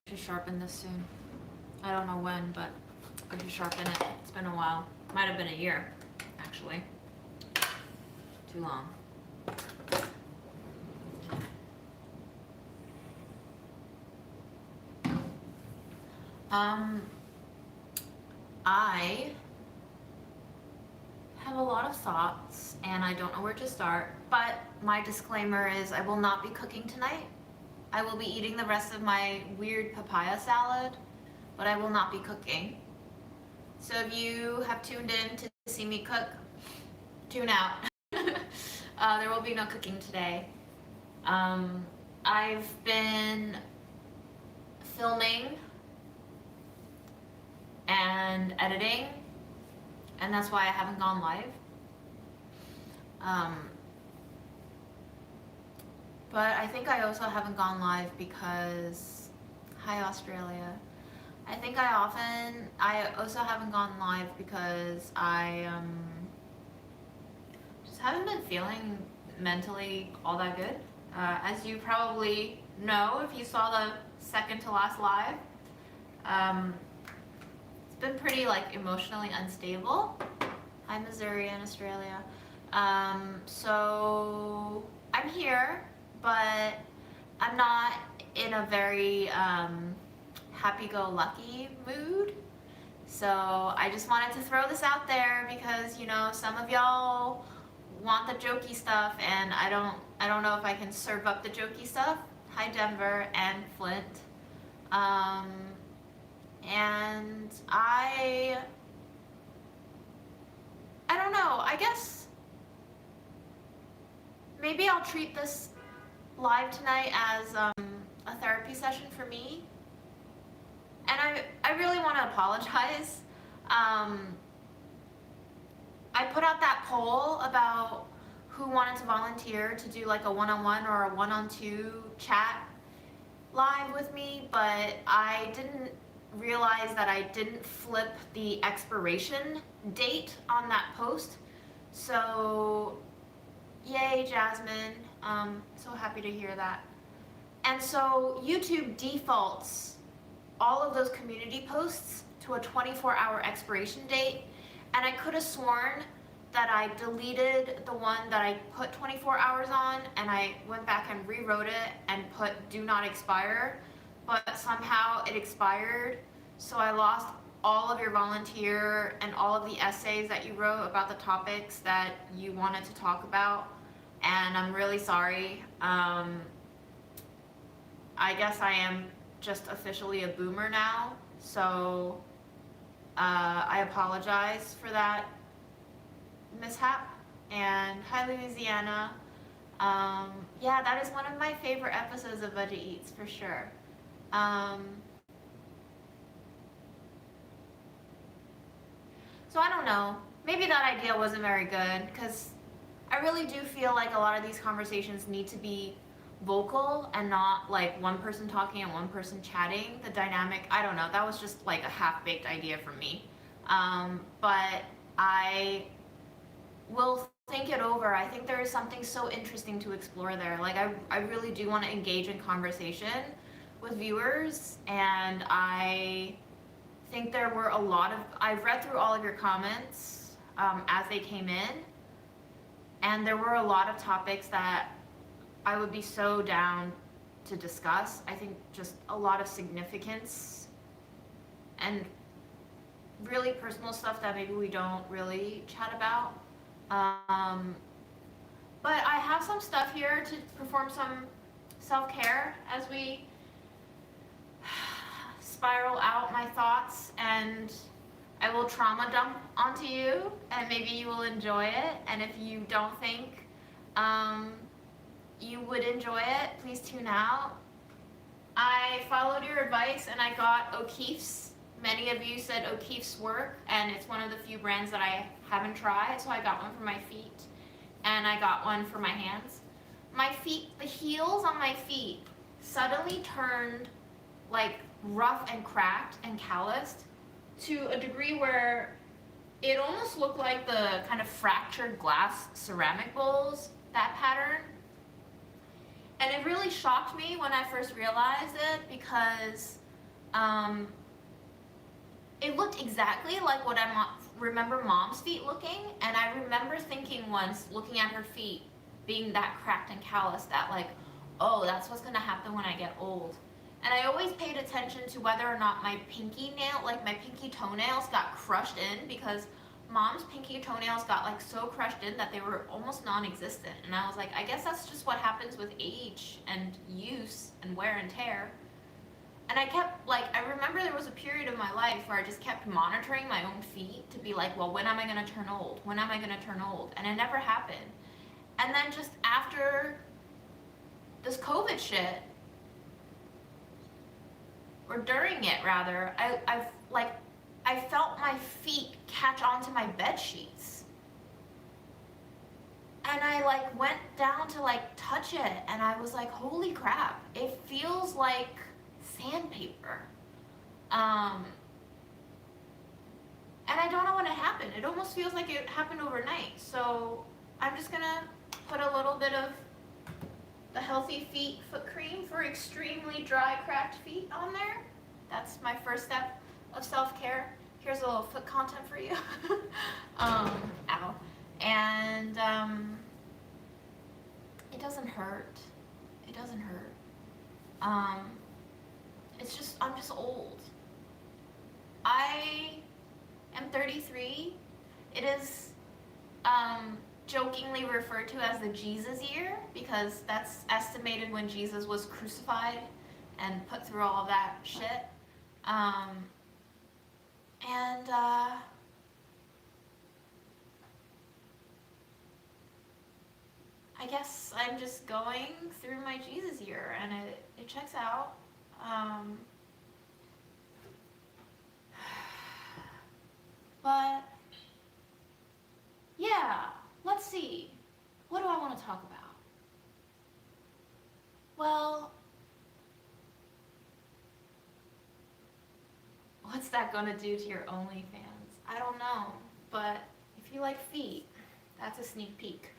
should sharpen this soon. I don't know when, but I should sharpen it. It's been a while. Might have been a year, actually. Too long. I have a lot of thoughts and I don't know where to start, but my disclaimer is I will not be cooking tonight. I will be eating the rest of my weird papaya salad, but I will not be cooking. So if you have tuned in to see me cook, tune out. There will be no cooking today. I've been filming and editing, and that's why I haven't gone live. But I think I also haven't gone live because, hi Australia. I think I also haven't gone live because I just haven't been feeling mentally all that good. As you probably know if you saw the second to last live, it's been pretty like emotionally unstable. Hi Missouri and Australia. So I'm here, but I'm not in a very happy-go-lucky mood. So I just wanted to throw this out there because, you know, some of y'all want the jokey stuff and I don't know if I can serve up the jokey stuff. Hi Denver and Flint. And I don't know, I guess maybe I'll treat this live tonight as a therapy session for me. And I really want to apologize. I put out that poll about who wanted to volunteer to do like a one-on-one or a one-on-two chat live with me, but I didn't realize that I didn't flip the expiration date on that post. So yay, Jasmine. So happy to hear that. And so YouTube defaults all of those community posts to a 24-hour expiration date, and I could have sworn that I deleted the one that I put 24 hours on, and I went back and rewrote it and put do not expire, but somehow it expired, so I lost all of your volunteer and all of the essays that you wrote about the topics that you wanted to talk about, and I'm really sorry. I guess I am just officially a boomer now, so I apologize for that mishap. And hi Louisiana. Yeah, that is one of my favorite episodes of Budget Eats for sure. So I don't know, maybe that idea wasn't very good because I really do feel like a lot of these conversations need to be vocal and not like one person talking and one person chatting. The dynamic, I don't know, that was just like a half-baked idea from me. But I will think it over. I think there is something so interesting to explore there. Like I really do want to engage in conversation with viewers, and I think there were a lot of, I've read through all of your comments as they came in, and there were a lot of topics that I would be so down to discuss. I think just a lot of significance and really personal stuff that maybe we don't really chat about. But I have some stuff here to perform some self-care as we spiral out my thoughts, and I will trauma dump onto you, and maybe you will enjoy it. And if you don't think you would enjoy it, please tune out. I followed your advice and I got O'Keeffe's. Many of you said O'Keeffe's work, and it's one of the few brands that I haven't tried, so I got one for my feet and I got one for my hands. My feet, the heels on my feet suddenly turned like rough and cracked and calloused to a degree where it almost looked like the kind of fractured glass ceramic bowls, that pattern. And it really shocked me when I first realized it, because Um, it looked exactly like what I remember mom's feet looking, and I remember thinking once, looking at her feet, being that cracked and calloused, that like, oh, that's what's gonna happen when I get old. And I always paid attention to whether or not my pinky nail, like my pinky toenails, got crushed in, because mom's pinky toenails got like so crushed in that they were almost non-existent. And I was like, I guess that's just what happens with age and use and wear and tear. And I kept, like, I remember there was a period of my life where I just kept monitoring my own feet to be like, well, when am I going to turn old? When am I going to turn old? And it never happened. And then just after this COVID shit, or during it rather, I felt my feet catch onto my bed sheets. And I like went down to like touch it, and I was like, holy crap, it feels like sandpaper. And I don't know when it happened. It almost feels like it happened overnight. So I'm just gonna put a little bit of the Healthy Feet foot cream for extremely dry, cracked feet on there. That's my first step of self-care. Here's a little foot content for you. Ow. And it doesn't hurt. It doesn't hurt. It's just, I'm just old. I am 33. It is jokingly referred to as the Jesus year, because that's estimated when Jesus was crucified and put through all of that shit. I guess I'm just going through my Jesus year, and it checks out. But yeah, let's see. What do I want to talk about? Well, what's that gonna do to your OnlyFans? I don't know, but if you like feet, that's a sneak peek.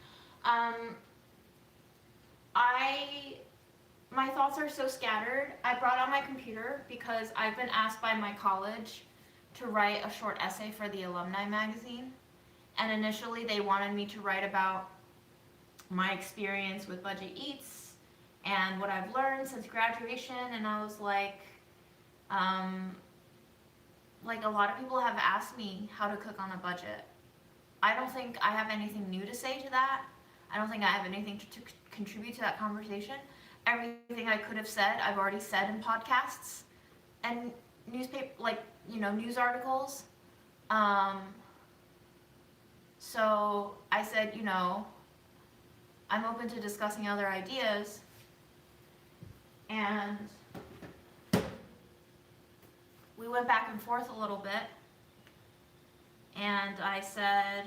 My thoughts are so scattered. I brought out my computer because I've been asked by my college to write a short essay for the alumni magazine. And initially they wanted me to write about my experience with Budget Eats and what I've learned since graduation. And I was like a lot of people have asked me how to cook on a budget. I don't think I have anything new to say to that. I don't think I have anything to contribute to that conversation. Everything I could have said, I've already said in podcasts and newspaper, news articles. So I said, I'm open to discussing other ideas. And we went back and forth a little bit. And I said,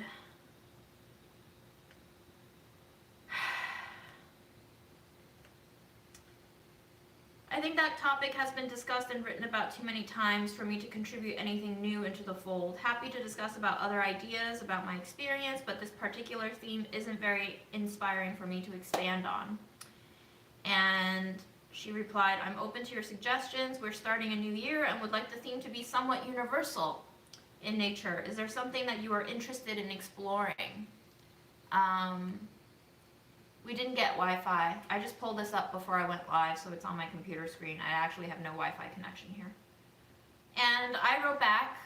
I think that topic has been discussed and written about too many times for me to contribute anything new into the fold. Happy to discuss about other ideas, about my experience, but this particular theme isn't very inspiring for me to expand on. And she replied, I'm open to your suggestions. We're starting a new year and would like the theme to be somewhat universal in nature. Is there something that you are interested in exploring? We didn't get Wi-Fi. I just pulled this up before I went live, so it's on my computer screen. I actually have no Wi-Fi connection here. And I wrote back,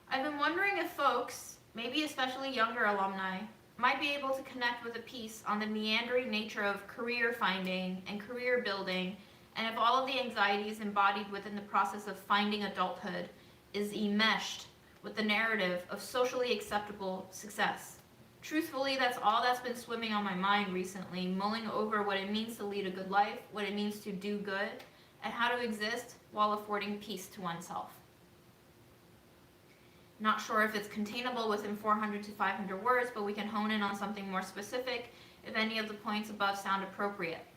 I've been wondering if folks, maybe especially younger alumni, might be able to connect with a piece on the meandering nature of career finding and career building, and if all of the anxieties embodied within the process of finding adulthood is enmeshed with the narrative of socially acceptable success. Truthfully, that's all that's been swimming on my mind recently, mulling over what it means to lead a good life, what it means to do good, and how to exist while affording peace to oneself. Not sure if it's containable within 400 to 500 words, but we can hone in on something more specific if any of the points above sound appropriate.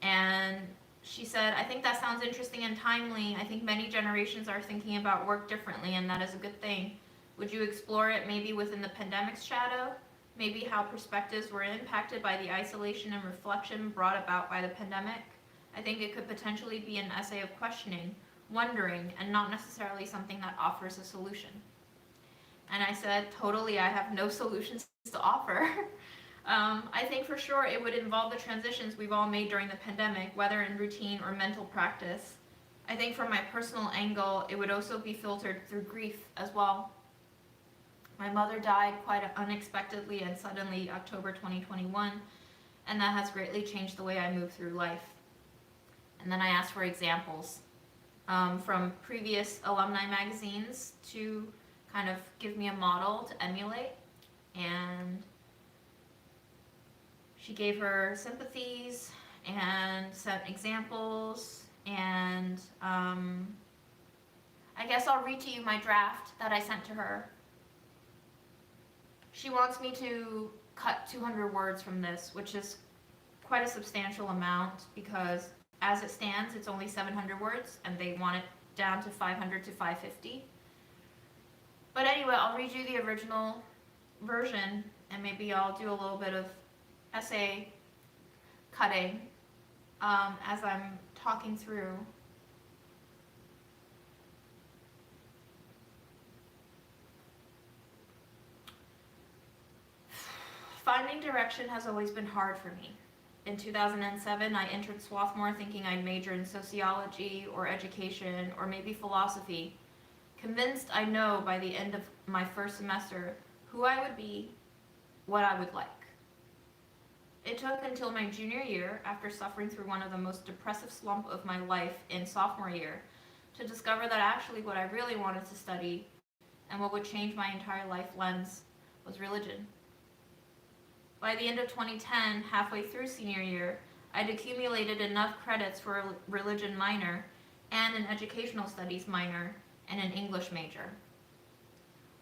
And she said, I think that sounds interesting and timely. I think many generations are thinking about work differently, and that is a good thing. Would you explore it maybe within the pandemic's shadow? Maybe how perspectives were impacted by the isolation and reflection brought about by the pandemic? I think it could potentially be an essay of questioning, wondering, and not necessarily something that offers a solution. And I said, totally, I have no solutions to offer. I think for sure it would involve the transitions we've all made during the pandemic, whether in routine or mental practice. I think from my personal angle, it would also be filtered through grief as well. My mother died quite unexpectedly and suddenly October 2021, and that has greatly changed the way I move through life. And then I asked for examples from previous alumni magazines to kind of give me a model to emulate. And she gave her sympathies and sent examples. And I guess I'll read to you my draft that I sent to her. She wants me to cut 200 words from this, which is quite a substantial amount because as it stands, it's only 700 words, and they want it down to 500 to 550. But anyway, I'll read you the original version, and maybe I'll do a little bit of essay cutting as I'm talking through. Finding direction has always been hard for me. In 2007, I entered Swarthmore thinking I'd major in sociology or education or maybe philosophy, convinced I know by the end of my first semester who I would be, what I would like. It took until my junior year, after suffering through one of the most depressive slumps of my life in sophomore year, to discover that actually what I really wanted to study and what would change my entire life lens was religion. By the end of 2010, halfway through senior year, I'd accumulated enough credits for a religion minor and an educational studies minor and an English major.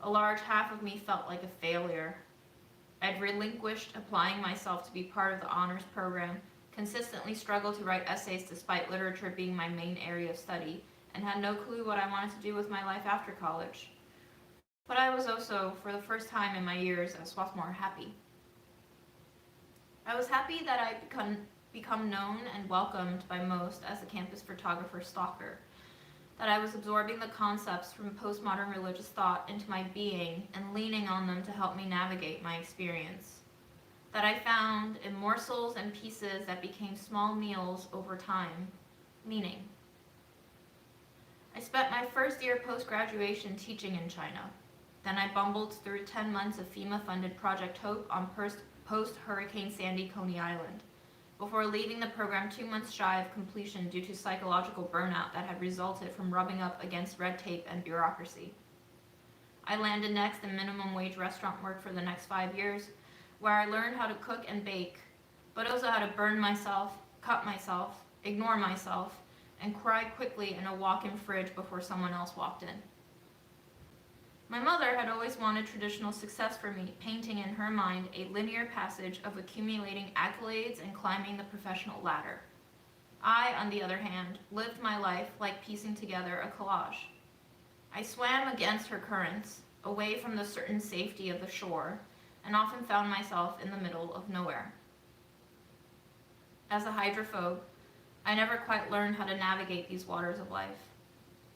A large half of me felt like a failure. I'd relinquished applying myself to be part of the honors program, consistently struggled to write essays despite literature being my main area of study, and had no clue what I wanted to do with my life after college. But I was also, for the first time in my years as Swarthmore, happy. I was happy that I'd become known and welcomed by most as a campus photographer stalker, that I was absorbing the concepts from postmodern religious thought into my being and leaning on them to help me navigate my experience, that I found in morsels and pieces that became small meals over time, meaning. I spent my first year post-graduation teaching in China. Then I bumbled through 10 months of FEMA-funded Project Hope on post-Hurricane Sandy Coney Island, before leaving the program 2 months shy of completion due to psychological burnout that had resulted from rubbing up against red tape and bureaucracy. I landed next in minimum wage restaurant work for the next 5 years, where I learned how to cook and bake, but also how to burn myself, cut myself, ignore myself, and cry quickly in a walk-in fridge before someone else walked in. My mother had always wanted traditional success for me, painting in her mind a linear passage of accumulating accolades and climbing the professional ladder. I, on the other hand, lived my life like piecing together a collage. I swam against her currents, away from the certain safety of the shore, and often found myself in the middle of nowhere. As a hydrophobe, I never quite learned how to navigate these waters of life.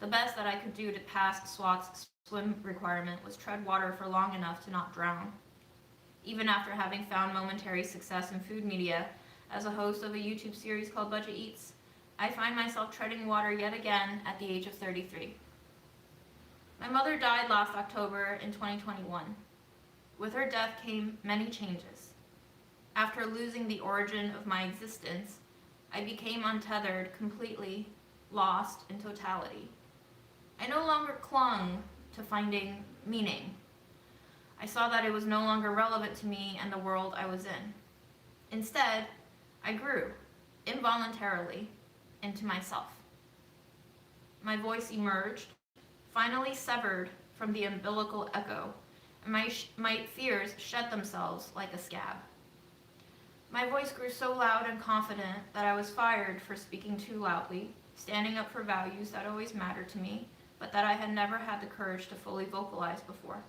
The best that I could do to pass SWAT's swim requirement was tread water for long enough to not drown. Even after having found momentary success in food media as a host of a YouTube series called Budget Eats, I find myself treading water yet again at the age of 33. My mother died last October in 2021. With her death came many changes. After losing the origin of my existence, I became untethered, completely lost in totality. I no longer clung to finding meaning. I saw that it was no longer relevant to me and the world I was in. Instead, I grew, involuntarily, into myself. My voice emerged, finally severed from the umbilical echo, and my fears shed themselves like a scab. My voice grew so loud and confident that I was fired for speaking too loudly, standing up for values that always mattered to me, but that I had never had the courage to fully vocalize before.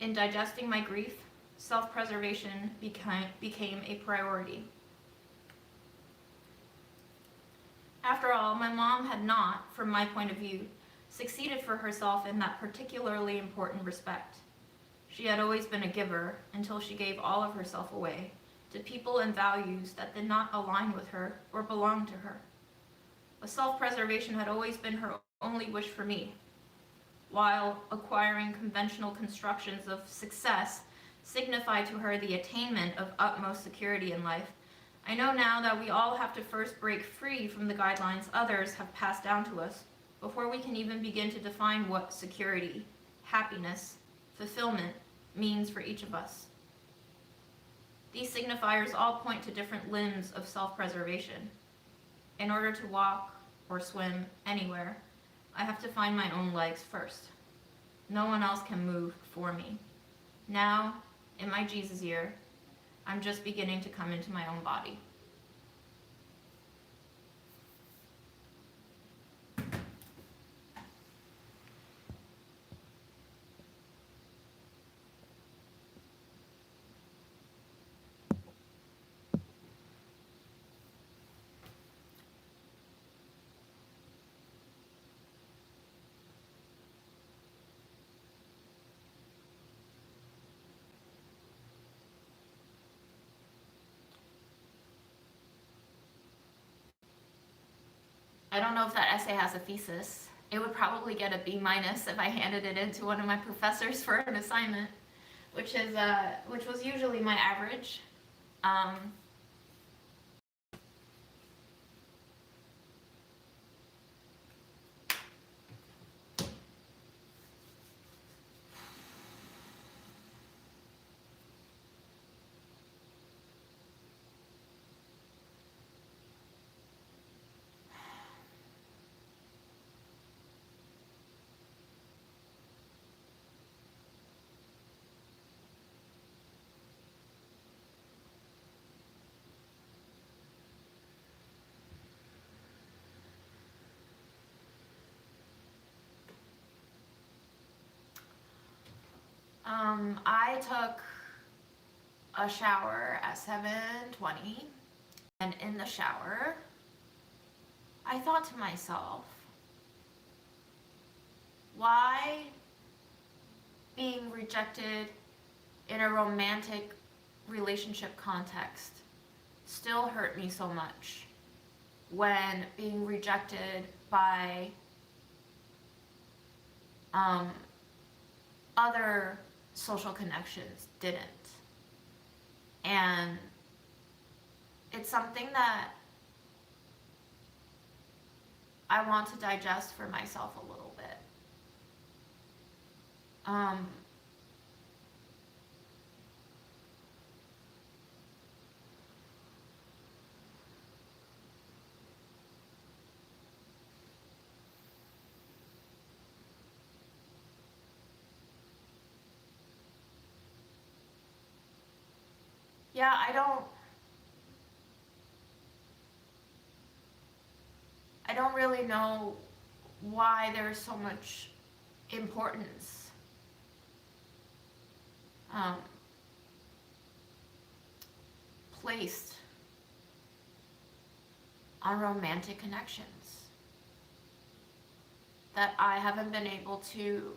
In digesting my grief, self-preservation became a priority. After all, my mom had not, from my point of view, succeeded for herself in that particularly important respect. She had always been a giver until she gave all of herself away to people and values that did not align with her or belong to her. But self-preservation had always been her only wish for me, while acquiring conventional constructions of success signified to her the attainment of utmost security in life. I know now that we all have to first break free from the guidelines others have passed down to us before we can even begin to define what security, happiness, fulfillment means for each of us. These signifiers all point to different limbs of self-preservation. In order to walk or swim anywhere, I have to find my own legs first. No one else can move for me. Now, in my Jesus year, I'm just beginning to come into my own body. I don't know if that essay has a thesis. It would probably get a B minus if I handed it in to one of my professors for an assignment, which was usually my average. Um, I took a shower at 7:20, and in the shower, I thought to myself, why being rejected in a romantic relationship context still hurt me so much when being rejected by other social connections didn't. And it's something that I want to digest for myself a little bit. Yeah, I don't really know why there's so much importance placed on romantic connections that I haven't been able to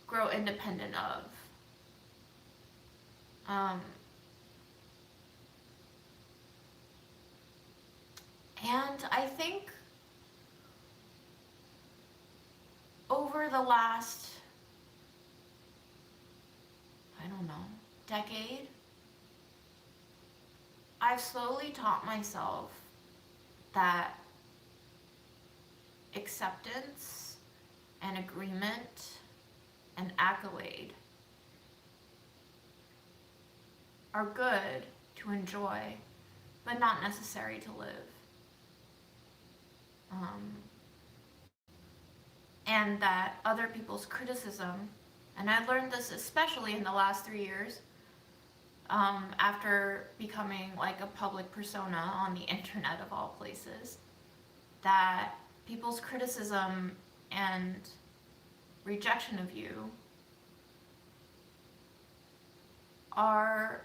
grow independent of. And I think over the last, I don't know, decade, I've slowly taught myself that acceptance and agreement and accolade are good to enjoy, but not necessary to live. And that other people's criticism, and I learned this especially in the last 3 years, after becoming like a public persona on the internet of all places, that people's criticism and rejection of you are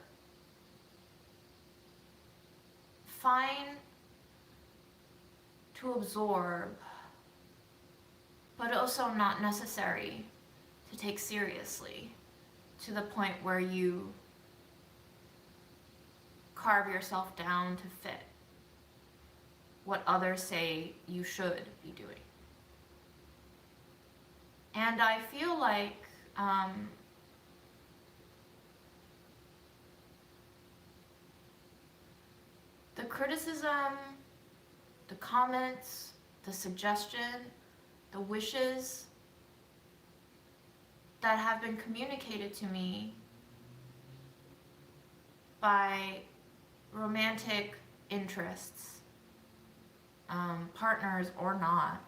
fine to absorb, but also not necessary to take seriously to the point where you carve yourself down to fit what others say you should be doing. And I feel like the criticism, the comments, the suggestion, the wishes that have been communicated to me by romantic interests, partners or not,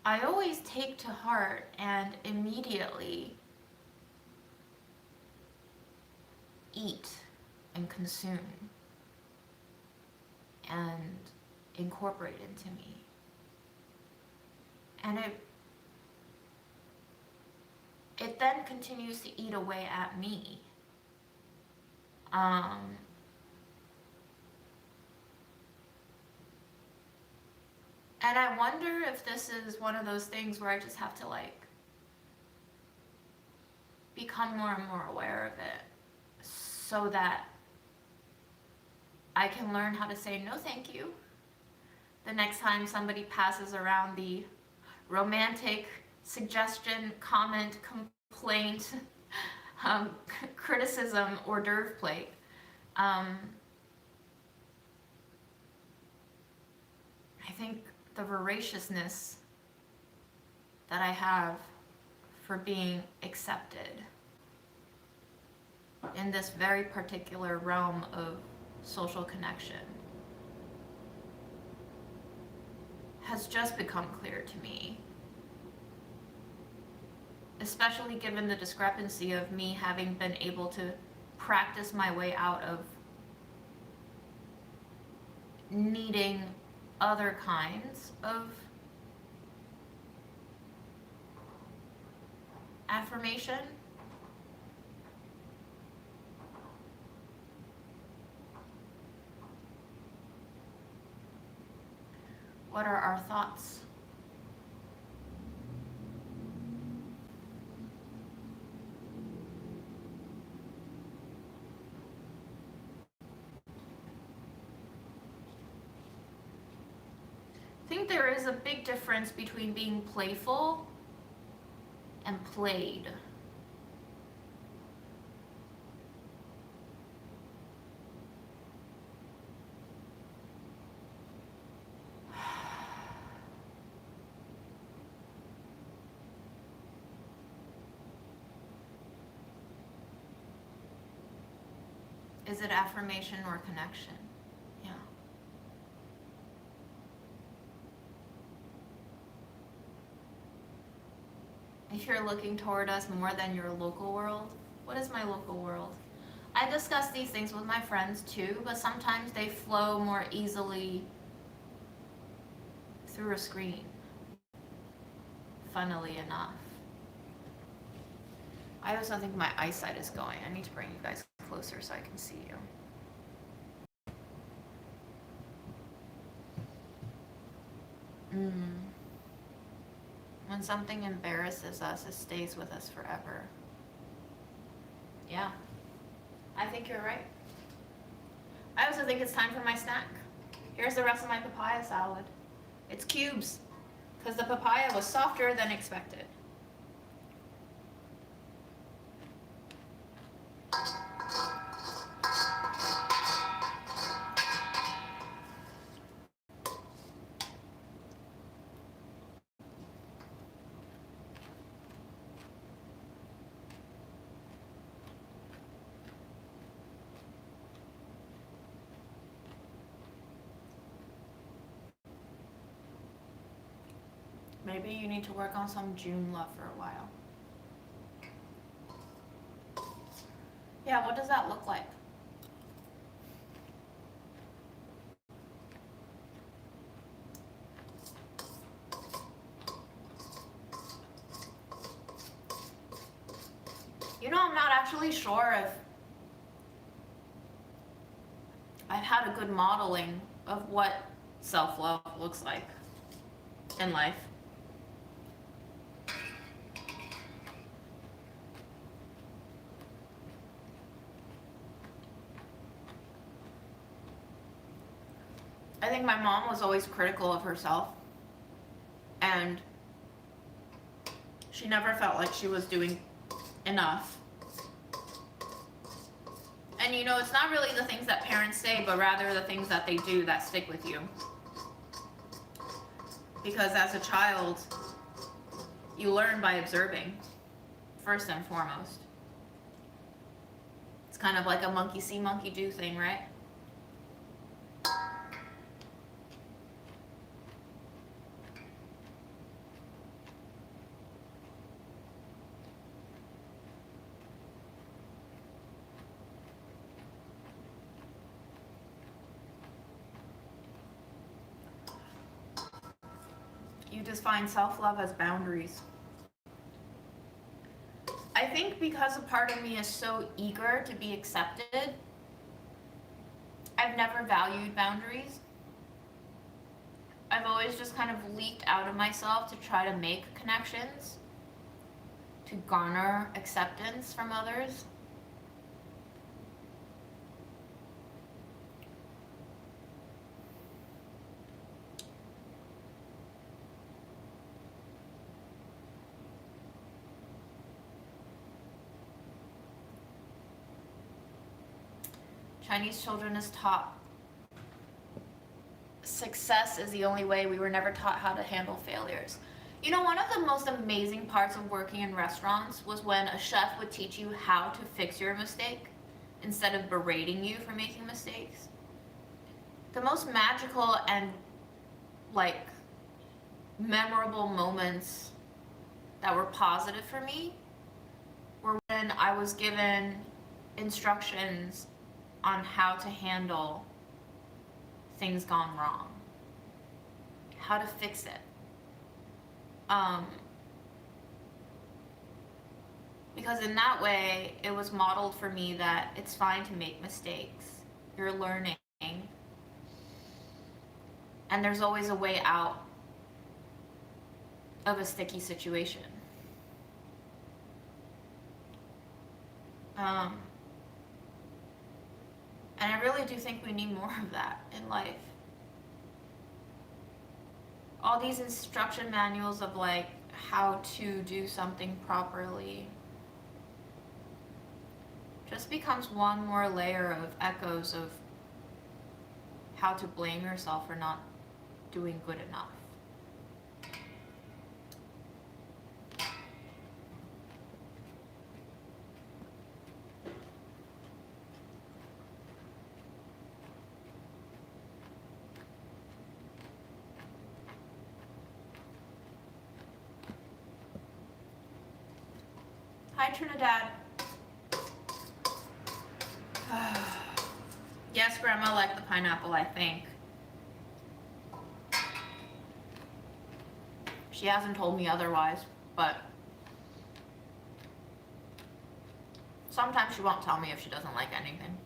I always take to heart and immediately eat and consume and incorporate into me. And it then continues to eat away at me. And I wonder if this is one of those things where I just have to like become more and more aware of it so that I can learn how to say no thank you the next time somebody passes around the romantic suggestion, comment, complaint, criticism hors d'oeuvre plate. I think the voraciousness that I have for being accepted in this very particular realm of social connection has just become clear to me, especially given the discrepancy of me having been able to practice my way out of needing other kinds of affirmation. What are our thoughts? I think there is a big difference between being playful and played. Is it affirmation or connection? Yeah. If you're looking toward us more than your local world, what is my local world? I discuss these things with my friends too, but sometimes they flow more easily through a screen, funnily enough. I also think my eyesight is going. I need to bring you guys closer so I can see you. When something embarrasses us, it stays with us forever. Yeah, I think you're right. I also think it's time for my snack. Here's the rest of my papaya salad. It's cubes, because the papaya was softer than expected. Maybe you need to work on some June love for a while. Yeah, what does that look like? You know, I'm not actually sure if had a good modeling of what self-love looks like in life. I think my mom was always critical of herself, and she never felt like she was doing enough. And you know, it's not really the things that parents say, but rather the things that they do that stick with you. Because as a child, you learn by observing, first and foremost. It's kind of like a monkey see, monkey do thing, right? You define self-love as boundaries. I think because a part of me is so eager to be accepted, I've never valued boundaries. I've always just kind of leaked out of myself to try to make connections, to garner acceptance from others. Chinese children is taught success is the only way. We were never taught how to handle failures. You know, one of the most amazing parts of working in restaurants was when a chef would teach you how to fix your mistake instead of berating you for making mistakes. The most magical and like memorable moments that were positive for me were when I was given instructions on how to handle things gone wrong, how to fix it. Because in that way, it was modeled for me that it's fine to make mistakes. You're learning, and there's always a way out of a sticky situation. And I really do think we need more of that in life. All these instruction manuals of like how to do something properly just becomes one more layer of echoes of how to blame yourself for not doing good enough. Hi, Trinidad. Yes, Grandma liked the pineapple, I think. She hasn't told me otherwise, but sometimes she won't tell me if she doesn't like anything.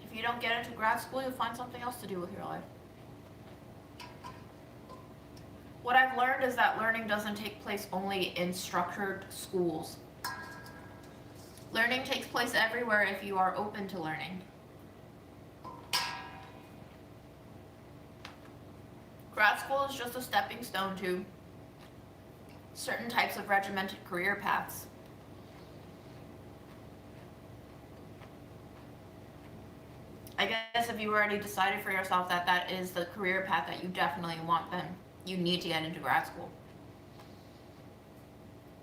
If you don't get into grad school, you'll find something else to do with your life. What I've learned is that learning doesn't take place only in structured schools. Learning takes place everywhere if you are open to learning. Grad school is just a stepping stone to certain types of regimented career paths. I guess if you already decided for yourself that that is the career path that you definitely want, then you need to get into grad school.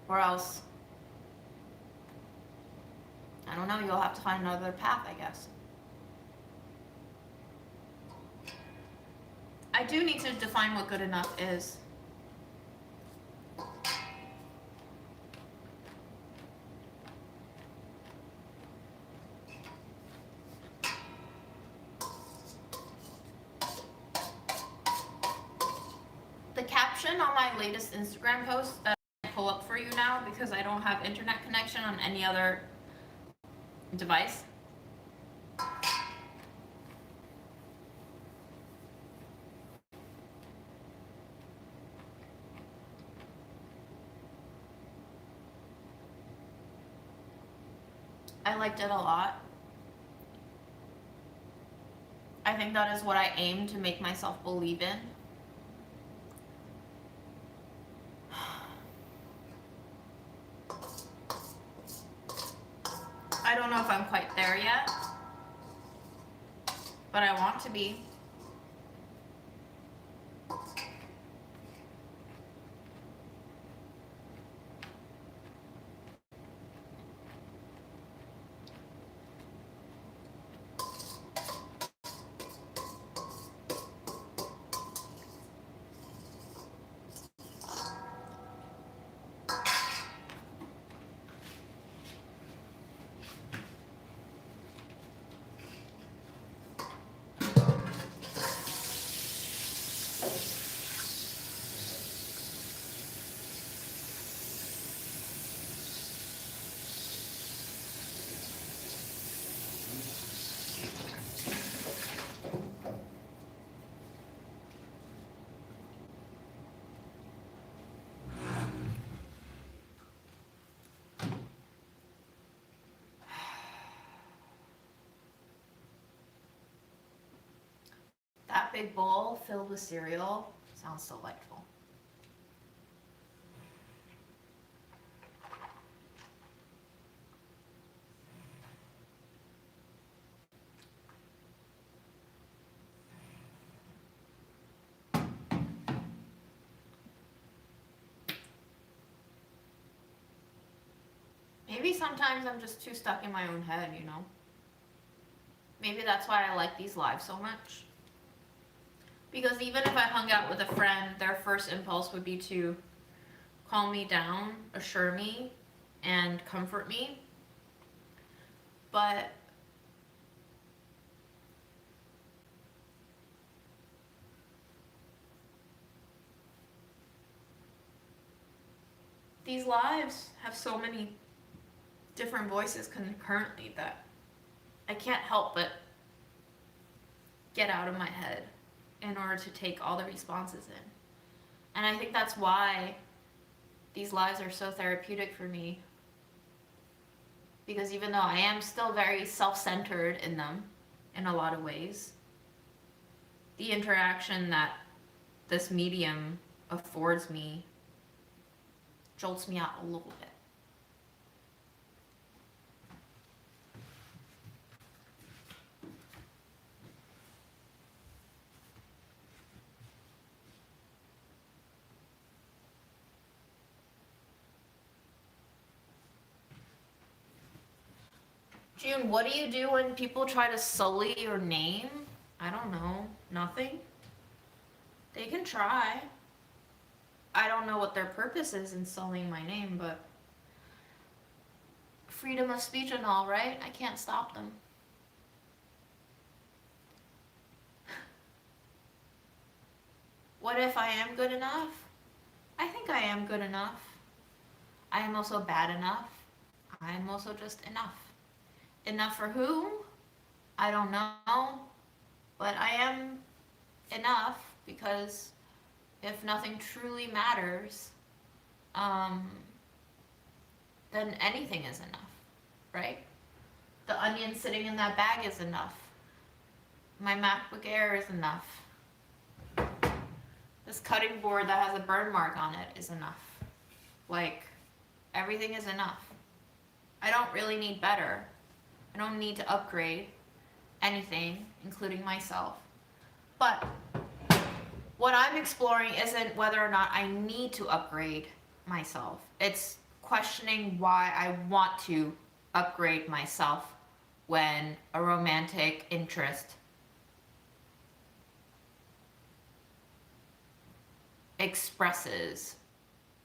Or else, I don't know, you'll have to find another path, I guess. I do need to define what good enough is. even on my latest Instagram post that I pull up for you now because I don't have internet connection on any other device. I liked it a lot. I think that is what I aim to make myself believe in. I don't know if I'm quite there yet, but I want to be. That big bowl filled with cereal sounds delightful. Maybe sometimes I'm just too stuck in my own head, you know? Maybe that's why I like these lives so much. Because even if I hung out with a friend, their first impulse would be to calm me down, assure me, and comfort me. But these lives have so many different voices concurrently that I can't help but get out of my head in order to take all the responses in. And I think that's why these lives are so therapeutic for me. Because even though I am still very self-centered in them in a lot of ways, the interaction that this medium affords me jolts me out a little bit. June, what do you do when people try to sully your name? I don't know. Nothing? They can try. I don't know what their purpose is in sullying my name, but freedom of speech and all, right? I can't stop them. What if I am good enough? I think I am good enough. I am also bad enough. I am also just enough. Enough for whom? I don't know. But I am enough because if nothing truly matters, then anything is enough, right? The onion sitting in that bag is enough. My MacBook Air is enough. This cutting board that has a burn mark on it is enough. Like, everything is enough. I don't really need better. I don't need to upgrade anything, including myself. But what I'm exploring isn't whether or not I need to upgrade myself. It's questioning why I want to upgrade myself when a romantic interest expresses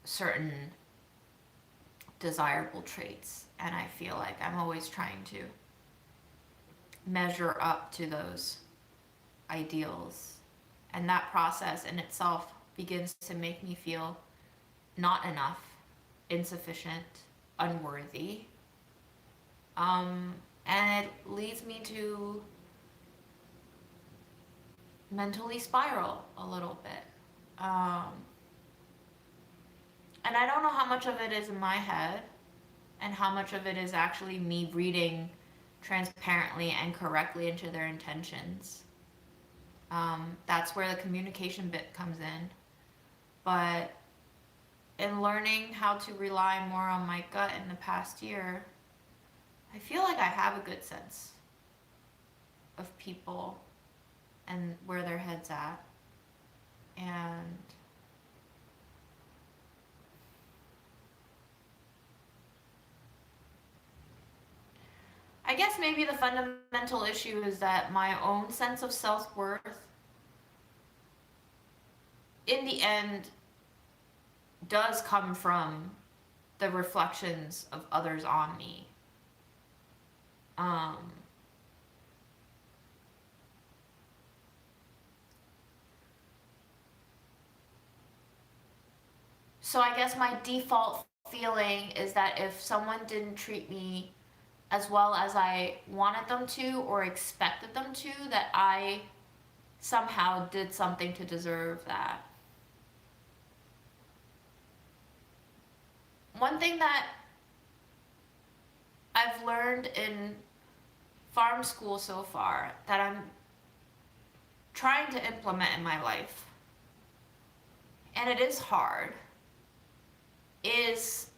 certain desirable traits, and I feel like I'm always trying to measure up to those ideals, and that process in itself begins to make me feel not enough, insufficient, unworthy. And it leads me to mentally spiral a little bit. And I don't know how much of it is in my head and how much of it is actually me reading transparently and correctly into their intentions. That's where the communication bit comes in. But in learning how to rely more on my gut in the past year, I feel like I have a good sense of people and where their head's at. And I guess maybe the fundamental issue is that my own sense of self-worth, in the end, does come from the reflections of others on me. So I guess my default feeling is that if someone didn't treat me as well as I wanted them to or expected them to, that I somehow did something to deserve that. One thing that I've learned in farm school so far that I'm trying to implement in my life, and it is hard, is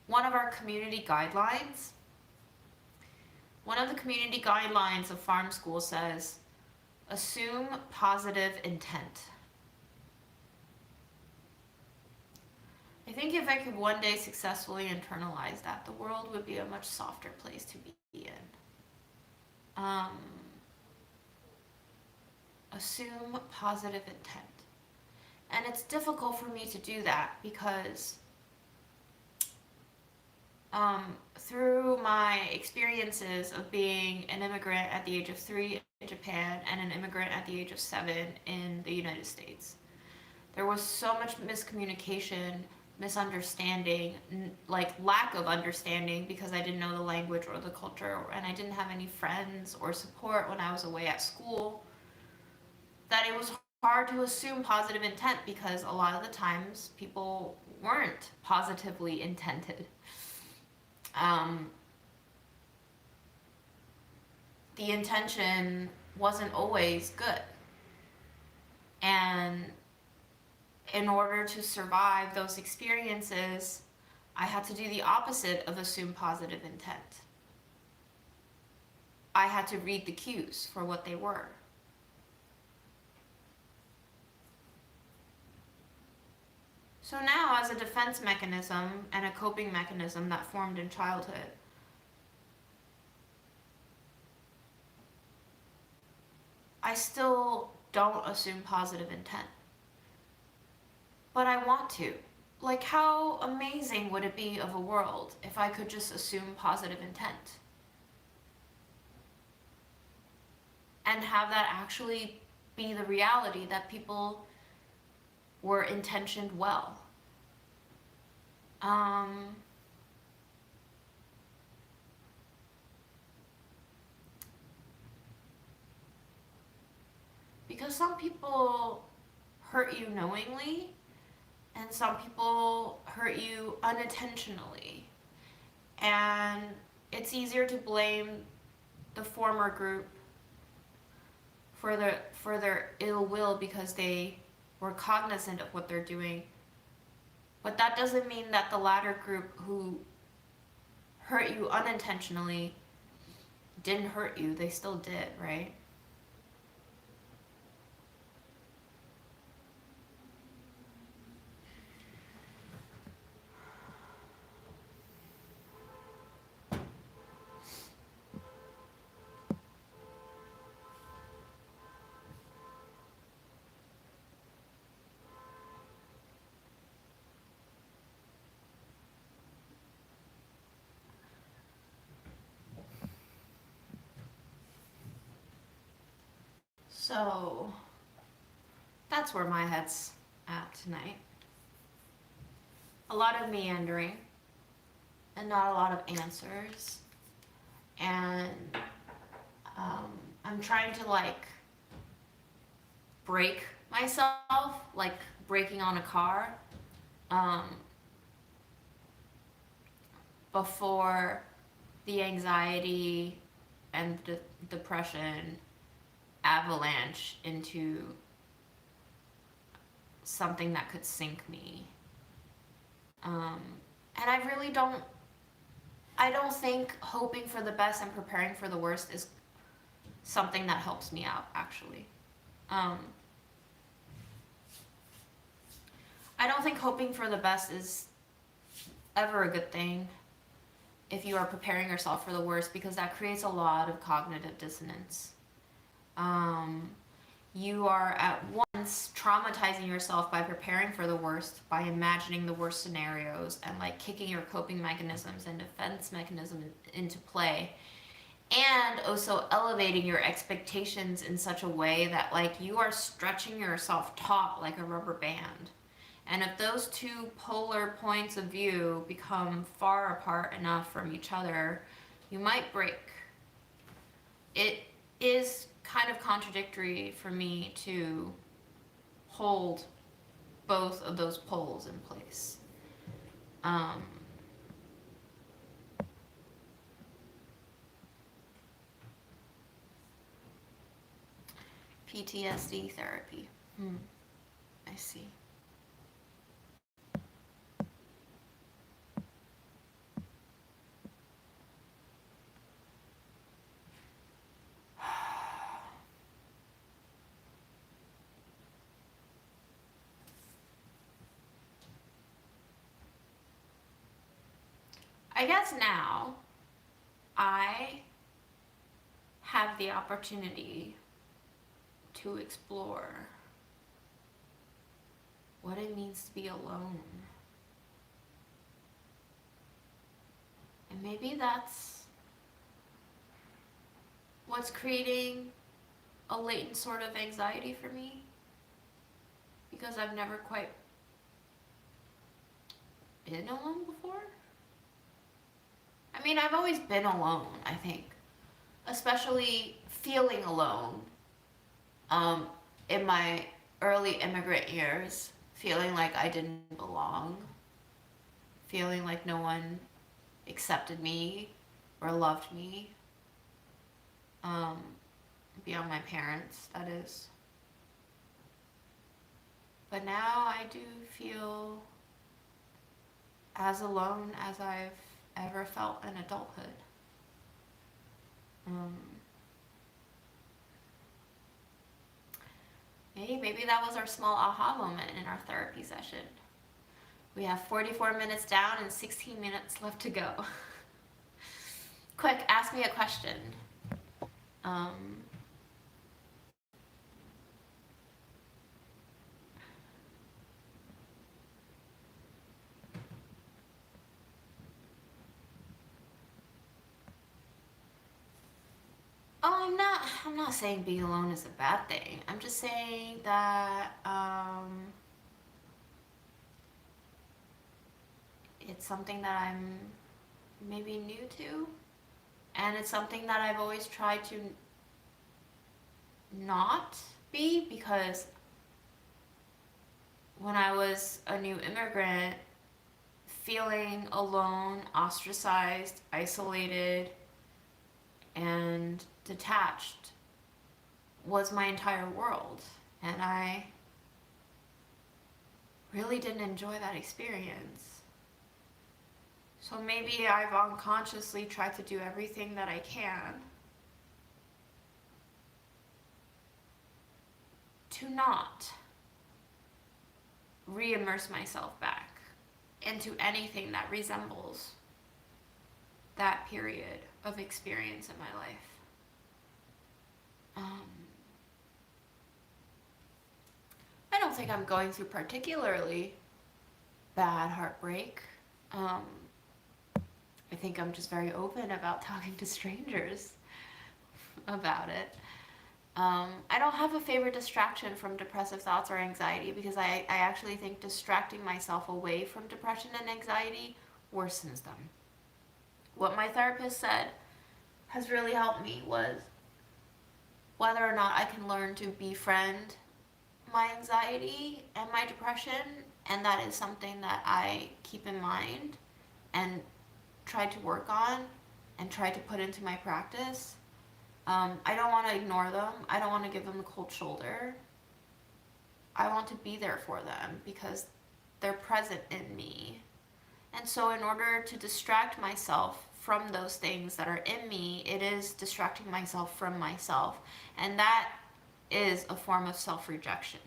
one of our community guidelines. One of the community guidelines of farm school says, assume positive intent. I think if I could one day successfully internalize that, the world would be a much softer place to be in. Assume positive intent. And it's difficult for me to do that because through my experiences of being an immigrant at the age of 3 in Japan and an immigrant at the age of 7 in the United States, there was so much miscommunication, misunderstanding, like lack of understanding because I didn't know the language or the culture, and I didn't have any friends or support when I was away at school, that it was hard to assume positive intent because a lot of the times people weren't positively intended. The intention wasn't always good. And in order to survive those experiences, I had to do the opposite of assume positive intent. I had to read the cues for what they were. So now, as a defense mechanism and a coping mechanism that formed in childhood, I still don't assume positive intent. But I want to. Like, how amazing would it be of a world if I could just assume positive intent? And have that actually be the reality that people were intentioned well. Because some people hurt you knowingly, and some people hurt you unintentionally. And it's easier to blame the former group for their ill will because they were cognizant of what they're doing. But that doesn't mean that the latter group who hurt you unintentionally didn't hurt you. They still did, right? So that's where my head's at tonight. A lot of meandering and not a lot of answers. And I'm trying to like break myself, like braking on a car, before the anxiety and the depression avalanche into something that could sink me. And I don't think hoping for the best and preparing for the worst is something that helps me out, actually. I don't think hoping for the best is ever a good thing if you are preparing yourself for the worst, because that creates a lot of cognitive dissonance. You are at once traumatizing yourself by preparing for the worst, by imagining the worst scenarios and like kicking your coping mechanisms and defense mechanisms into play, and also elevating your expectations in such a way that like you are stretching yourself taut like a rubber band. And if those two polar points of view become far apart enough from each other, you might break. It is kind of contradictory for me to hold both of those poles in place. PTSD therapy. I see. I guess now I have the opportunity to explore what it means to be alone. And maybe that's what's creating a latent sort of anxiety for me, because I've never quite been alone before. I mean, I've always been alone, I think, especially feeling alone in my early immigrant years, feeling like I didn't belong, feeling like no one accepted me or loved me, beyond my parents, that is. But now I do feel as alone as I've ever felt in adulthood. Maybe that was our small aha moment in our therapy session. We have 44 minutes down and 16 minutes left to go. Quick, ask me a question. Oh, I'm not saying being alone is a bad thing. I'm just saying that it's something that I'm maybe new to, and it's something that I've always tried to not be, because when I was a new immigrant, feeling alone, ostracized, isolated, and detached was my entire world, and I really didn't enjoy that experience. So maybe I've unconsciously tried to do everything that I can to not re-immerse myself back into anything that resembles that period of experience in my life. I don't think I'm going through particularly bad heartbreak. I think I'm just very open about talking to strangers about it. I don't have a favorite distraction from depressive thoughts or anxiety because I actually think distracting myself away from depression and anxiety worsens them. What my therapist said has really helped me was whether or not I can learn to befriend my anxiety and my depression, and that is something that I keep in mind and try to work on and try to put into my practice. I don't want to ignore them. I don't want to give them the cold shoulder. I want to be there for them because they're present in me. And so in order to distract myself from those things that are in me, it is distracting myself from myself. And that is a form of self-rejection.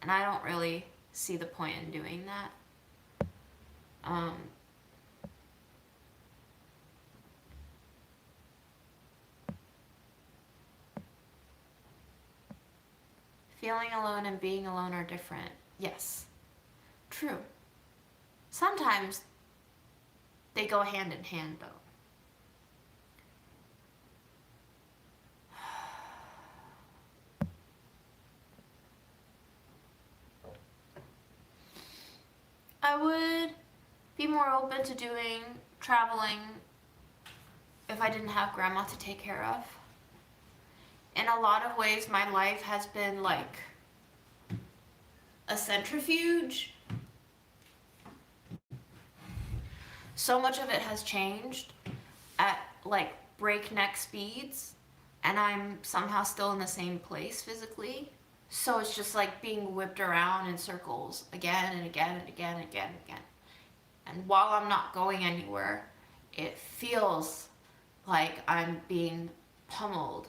And I don't really see the point in doing that. Feeling alone and being alone are different. Yes, true. Sometimes they go hand in hand, though. I would be more open to doing traveling if I didn't have grandma to take care of. In a lot of ways, my life has been like a centrifuge. So much of it has changed at like breakneck speeds, and I'm somehow still in the same place physically. So it's just like being whipped around in circles again and again and again and again and again. And while I'm not going anywhere, it feels like I'm being pummeled.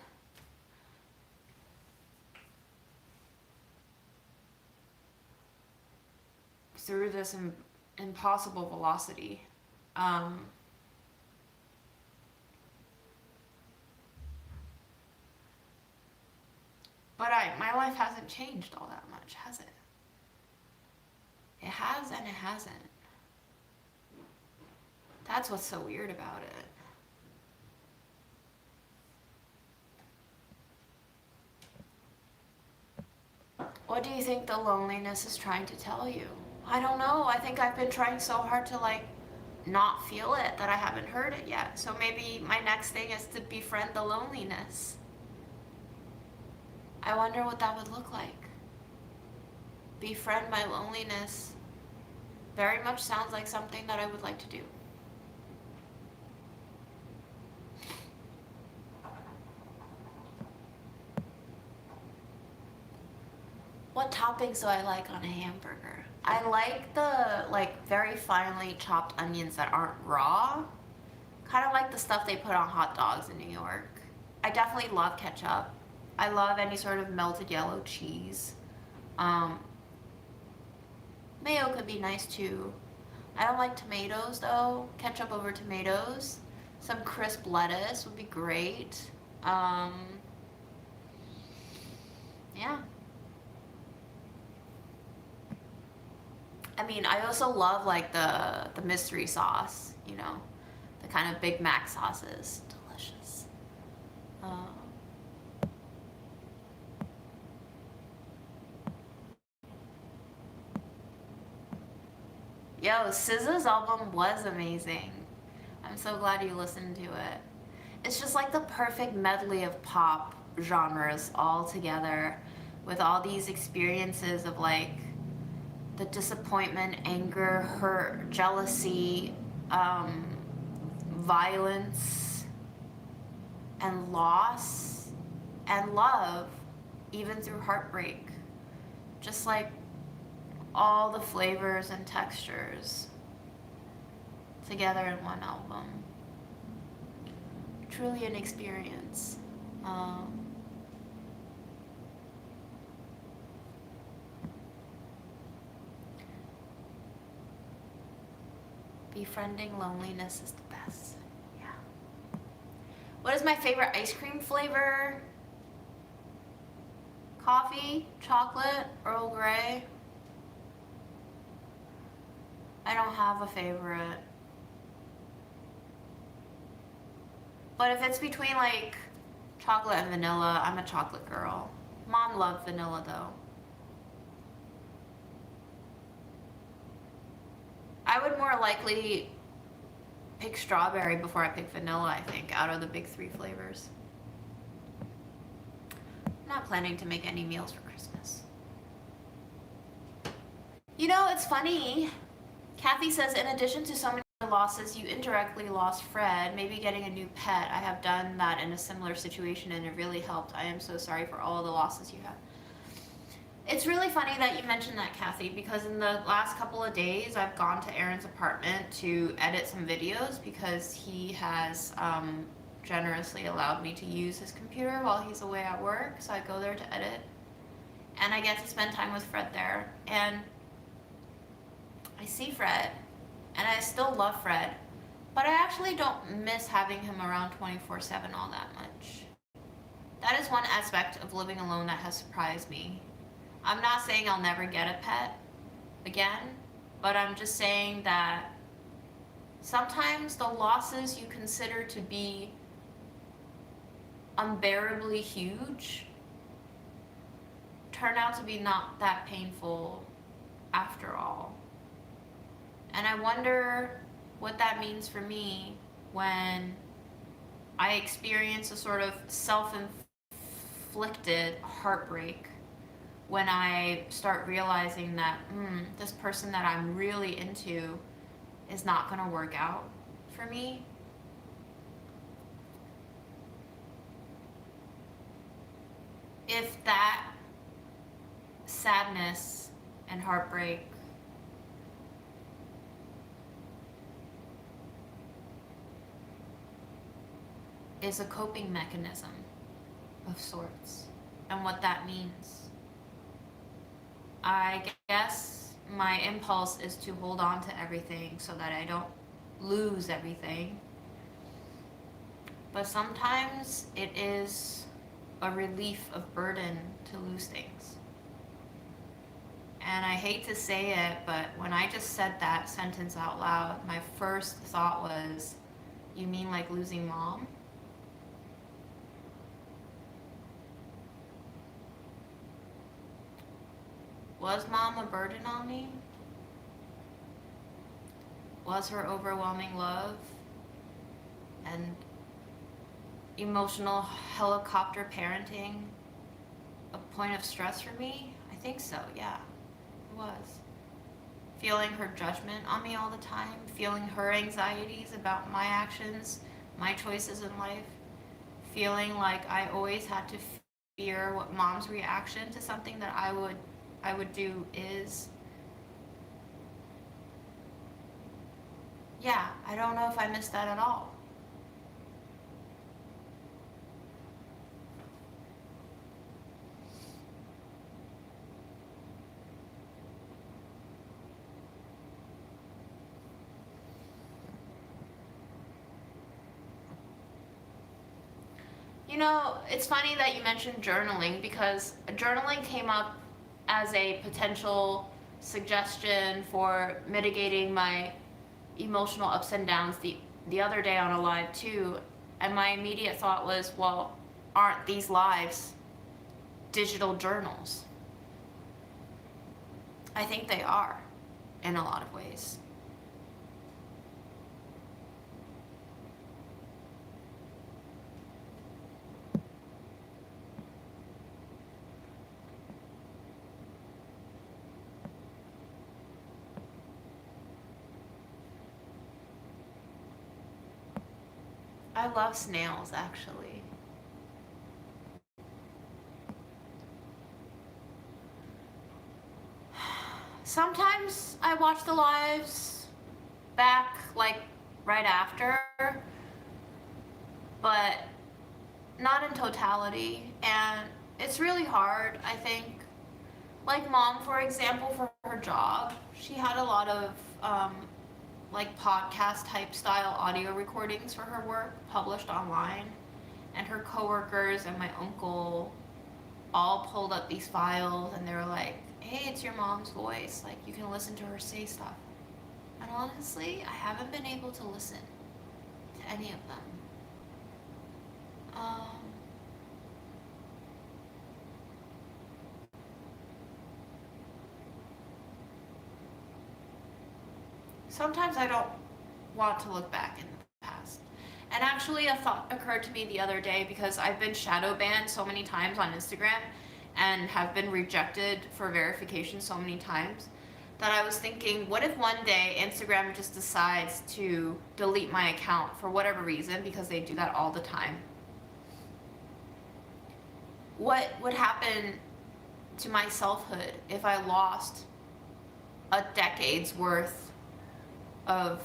Through this impossible velocity. But my life hasn't changed all that much, has it? It has and it hasn't. That's what's so weird about it. What do you think the loneliness is trying to tell you? I don't know. I think I've been trying so hard to like not feel it that I haven't heard it yet. So maybe my next thing is to befriend the loneliness. I wonder what that would look like. Befriend my loneliness very much sounds like something that I would like to do. What toppings do I like on a hamburger? I like the like very finely chopped onions that aren't raw. Kind of like the stuff they put on hot dogs in New York. I definitely love ketchup. I love any sort of melted yellow cheese. Mayo could be nice too. I don't like tomatoes though. Ketchup over tomatoes. Some crisp lettuce would be great. Yeah. I mean, I also love like the mystery sauce, you know, the kind of Big Mac sauces. Delicious. Yo, SZA's album was amazing. I'm so glad you listened to it. It's just like the perfect medley of pop genres all together with all these experiences of like the disappointment, anger, hurt, jealousy, violence, and loss, and love, even through heartbreak. Just like all the flavors and textures together in one album. Truly an experience. Befriending loneliness is the best. Yeah. What is my favorite ice cream flavor? Coffee, chocolate, Earl Grey. I don't have a favorite. But if it's between like Chocolate and vanilla. I'm a chocolate girl. Mom loved vanilla though. I would more likely pick strawberry before I pick vanilla, I think, out of the big 3 flavors. I'm not planning to make any meals for Christmas. You know, it's funny. Kathy says, in addition to so many losses, you indirectly lost Fred, maybe getting a new pet. I have done that in a similar situation and it really helped. I am so sorry for all the losses you had. It's really funny that you mentioned that, Kathy, because in the last couple of days, I've gone to Aaron's apartment to edit some videos because he has generously allowed me to use his computer while he's away at work. So I go there to edit, and I get to spend time with Fred there. And I see Fred, and I still love Fred, but I actually don't miss having him around 24/7 all that much. That is one aspect of living alone that has surprised me. I'm not saying I'll never get a pet again, but I'm just saying that sometimes the losses you consider to be unbearably huge turn out to be not that painful after all. And I wonder what that means for me when I experience a sort of self-inflicted heartbreak, when I start realizing that this person that I'm really into is not going to work out for me. If that sadness and heartbreak is a coping mechanism of sorts, and what that means, I guess my impulse is to hold on to everything so that I don't lose everything. But sometimes it is a relief of burden to lose things. And I hate to say it, but when I just said that sentence out loud, my first thought was, you mean like losing Mom? Was Mom a burden on me? Was her overwhelming love and emotional helicopter parenting a point of stress for me? I think so, yeah, it was. Feeling her judgment on me all the time, feeling her anxieties about my actions, my choices in life, feeling like I always had to fear what Mom's reaction to something that I would do is. Yeah, I don't know if I missed that at all. You know, it's funny that you mentioned journaling, because journaling came up as a potential suggestion for mitigating my emotional ups and downs the other day on a live too. And my immediate thought was, well, aren't these lives digital journals? I think they are in a lot of ways. I love snails, actually. Sometimes I watch the lives back, like, right after, but not in totality, and it's really hard, I think. Like Mom, for example, for her job, she had a lot of like podcast type style audio recordings for her work published online, and her coworkers and my uncle all pulled up these files, and they were like, hey, it's your Mom's voice, like you can listen to her say stuff. And honestly, I haven't been able to listen to any of them. sometimes I don't want to look back in the past. And actually, a thought occurred to me the other day because I've been shadow banned so many times on Instagram and have been rejected for verification so many times that I was thinking, what if one day Instagram just decides to delete my account for whatever reason, because they do that all the time? What would happen to my selfhood if I lost a decade's worth of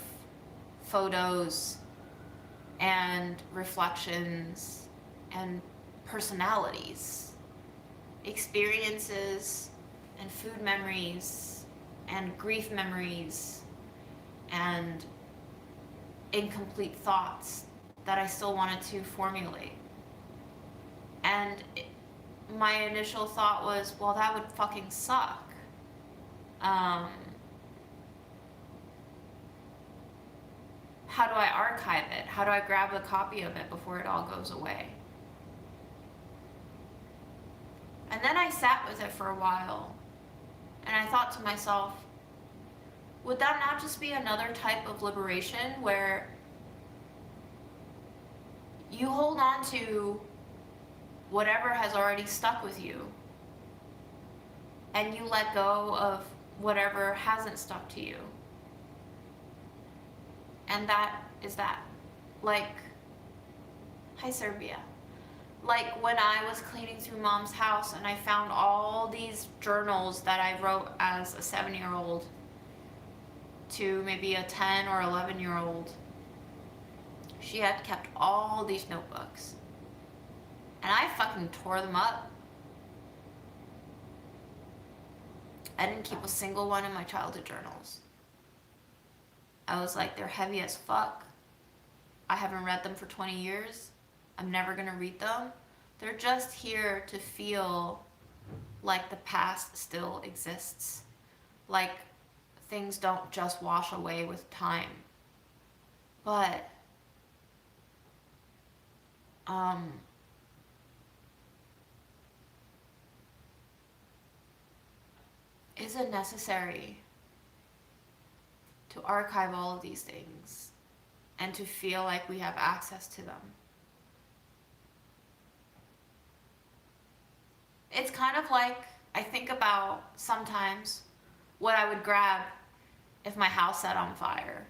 photos and reflections and personalities, experiences and food memories and grief memories and incomplete thoughts that I still wanted to formulate? And my initial thought was, well, that would fucking suck. How do I archive it? How do I grab a copy of it before it all goes away? And then I sat with it for a while, and I thought to myself, would that not just be another type of liberation where you hold on to whatever has already stuck with you and you let go of whatever hasn't stuck to you? And that is that. Like, hi Serbia. Like when I was cleaning through mom's house and I found all these journals that I wrote as a 7-year-old to maybe a 10 or 11-year-old. She had kept all these notebooks. And I fucking tore them up. I didn't keep a single one in my childhood journals. I was like, they're heavy as fuck. I haven't read them for 20 years. I'm never gonna read them. They're just here to feel like the past still exists. Like things don't just wash away with time. But, is it necessary to archive all of these things and to feel like we have access to them? It's kind of like, I think about sometimes what I would grab if my house set on fire.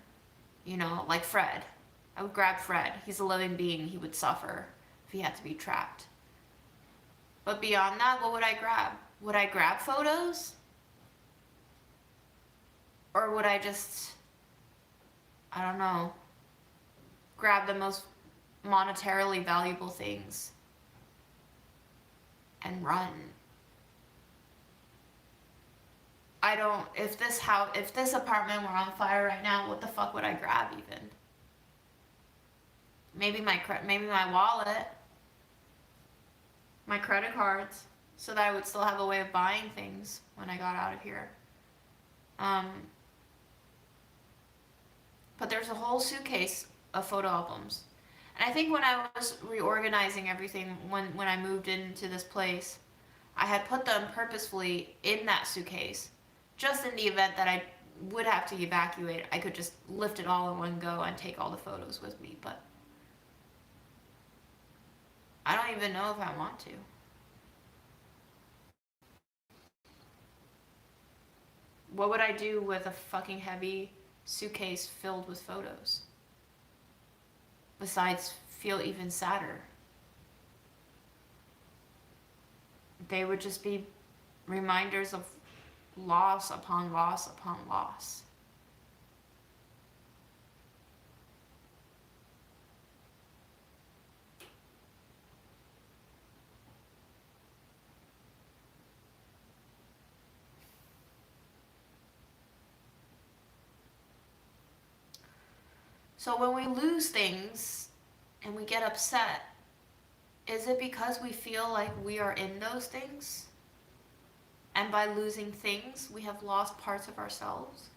You know, like Fred. I would grab Fred. He's a living being. He would suffer if he had to be trapped. But beyond that, what would I grab? Would I grab photos? Or would I just, I don't know, grab the most monetarily valuable things and run? I don't, if this apartment were on fire right now, what the fuck would I grab even? Maybe my wallet, my credit cards, so that I would still have a way of buying things when I got out of here. But there's a whole suitcase of photo albums. And I think when I was reorganizing everything, when I moved into this place, I had put them purposefully in that suitcase, just in the event that I would have to evacuate. I could just lift it all in one go and take all the photos with me, but I don't even know if I want to. What would I do with a fucking heavy suitcase filled with photos? Besides, feel even sadder. They would just be reminders of loss upon loss upon loss. So when we lose things and we get upset, is it because we feel like we are in those things? And by losing things, we have lost parts of ourselves?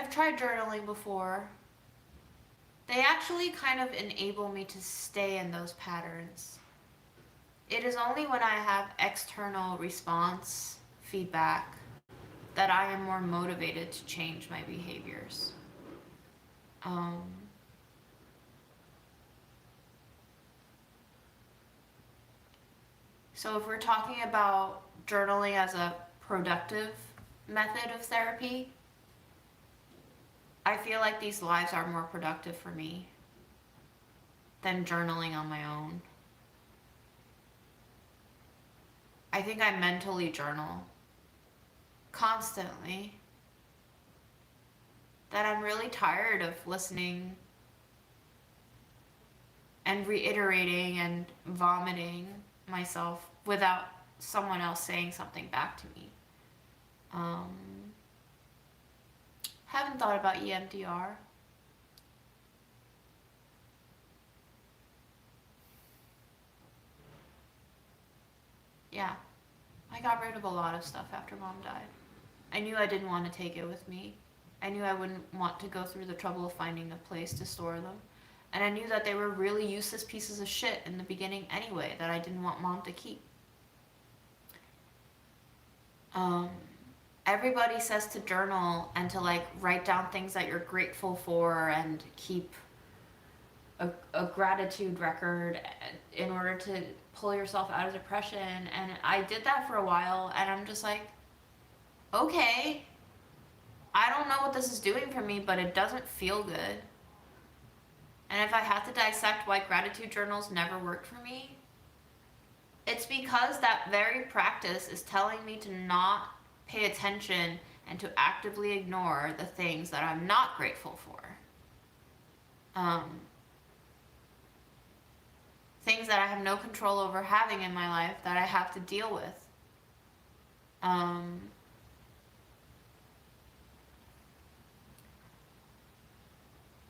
I've tried journaling before. They actually kind of enable me to stay in those patterns. It is only when I have external response feedback that I am more motivated to change my behaviors. So if we're talking about journaling as a productive method of therapy, I feel like these lives are more productive for me than journaling on my own. I think I mentally journal constantly. That I'm really tired of listening and reiterating and vomiting myself without someone else saying something back to me. Haven't thought about EMDR. Yeah, I got rid of a lot of stuff after Mom died. I knew I didn't want to take it with me. I knew I wouldn't want to go through the trouble of finding a place to store them. And I knew that they were really useless pieces of shit in the beginning anyway that I didn't want Mom to keep. Everybody says to journal and to like write down things that you're grateful for and keep a gratitude record in order to pull yourself out of depression. And I did that for a while and I'm just like, okay, I don't know what this is doing for me, but it doesn't feel good. And if I had to dissect why gratitude journals never worked for me, it's because that very practice is telling me to not pay attention and to actively ignore the things that I'm not grateful for. Things that I have no control over having in my life that I have to deal with.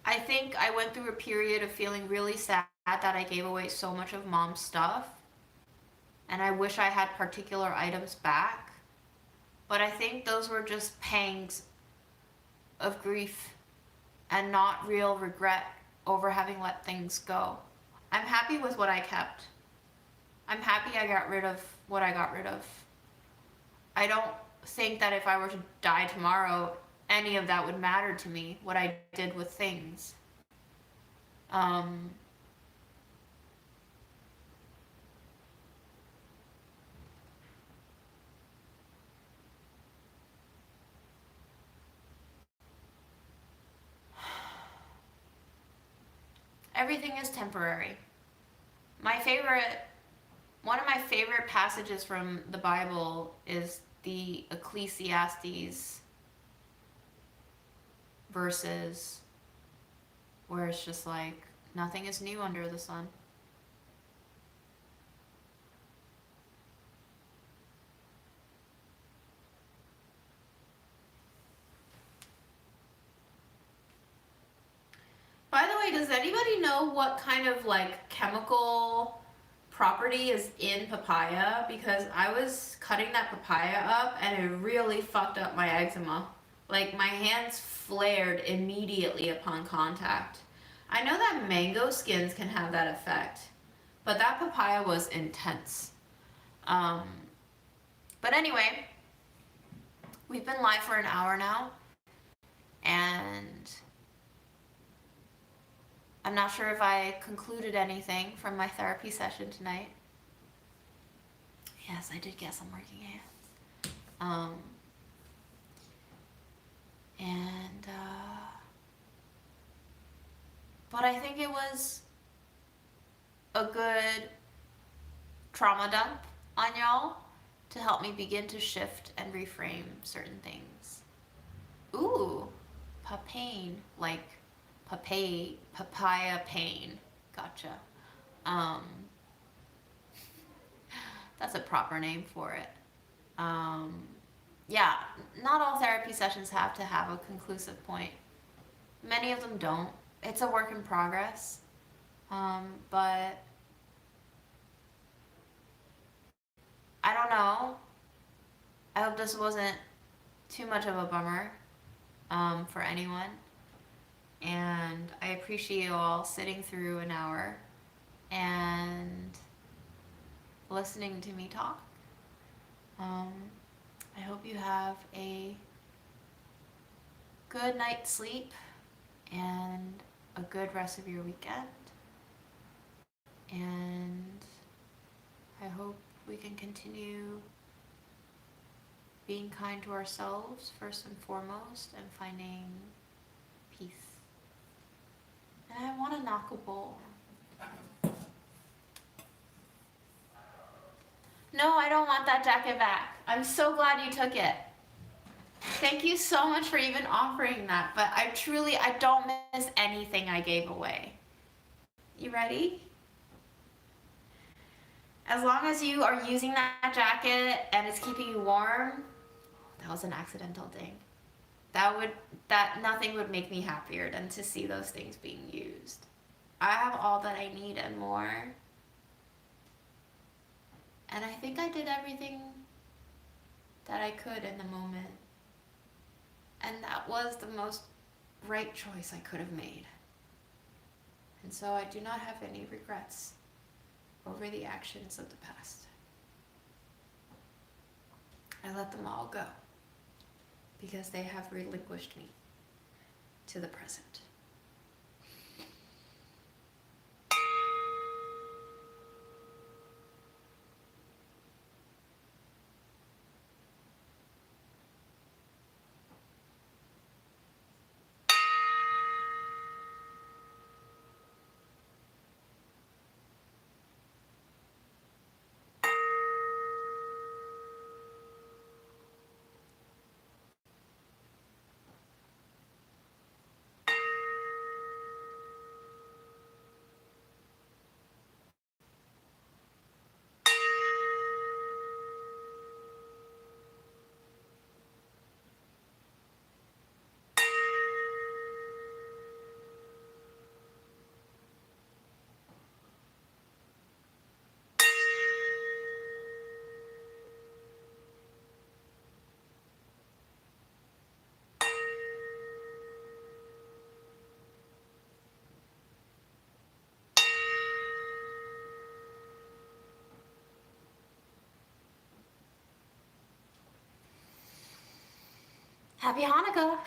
I think I went through a period of feeling really sad that I gave away so much of Mom's stuff. And I wish I had particular items back. But I think those were just pangs of grief and not real regret over having let things go. I'm happy with what I kept. I'm happy I got rid of what I got rid of. I don't think that if I were to die tomorrow, any of that would matter to me, what I did with things. Everything is temporary. One of my favorite passages from the Bible is the Ecclesiastes verses where it's just like, nothing is new under the sun. By the way, does anybody know what kind of like chemical property is in papaya? Because I was cutting that papaya up and it really fucked up my eczema. Like my hands flared immediately upon contact. I know that mango skins can have that effect, but that papaya was intense. But anyway, we've been live for an hour now, and I'm not sure if I concluded anything from my therapy session tonight. Yes, I did get some working hands. But I think it was a good trauma dump on y'all to help me begin to shift and reframe certain things. Ooh, papain, like papaya pain. Gotcha. That's a proper name for it. Yeah, not all therapy sessions have to have a conclusive point. Many of them don't. It's a work in progress. But I don't know. I hope this wasn't too much of a bummer. for anyone. And I appreciate you all sitting through an hour and listening to me talk. I hope you have a good night's sleep and a good rest of your weekend. And I hope we can continue being kind to ourselves first and foremost and finding peace. And I want to knock a bowl. No, I don't want that jacket back. I'm so glad you took it. Thank you so much for even offering that, but I don't miss anything I gave away. You ready? As long as you are using that jacket and it's keeping you warm, that was an accidental ding. That nothing would make me happier than to see those things being used. I have all that I need and more. And I think I did everything that I could in the moment. And that was the most right choice I could have made. And so I do not have any regrets over the actions of the past. I let them all go because they have relinquished me to the present. Happy Hanukkah!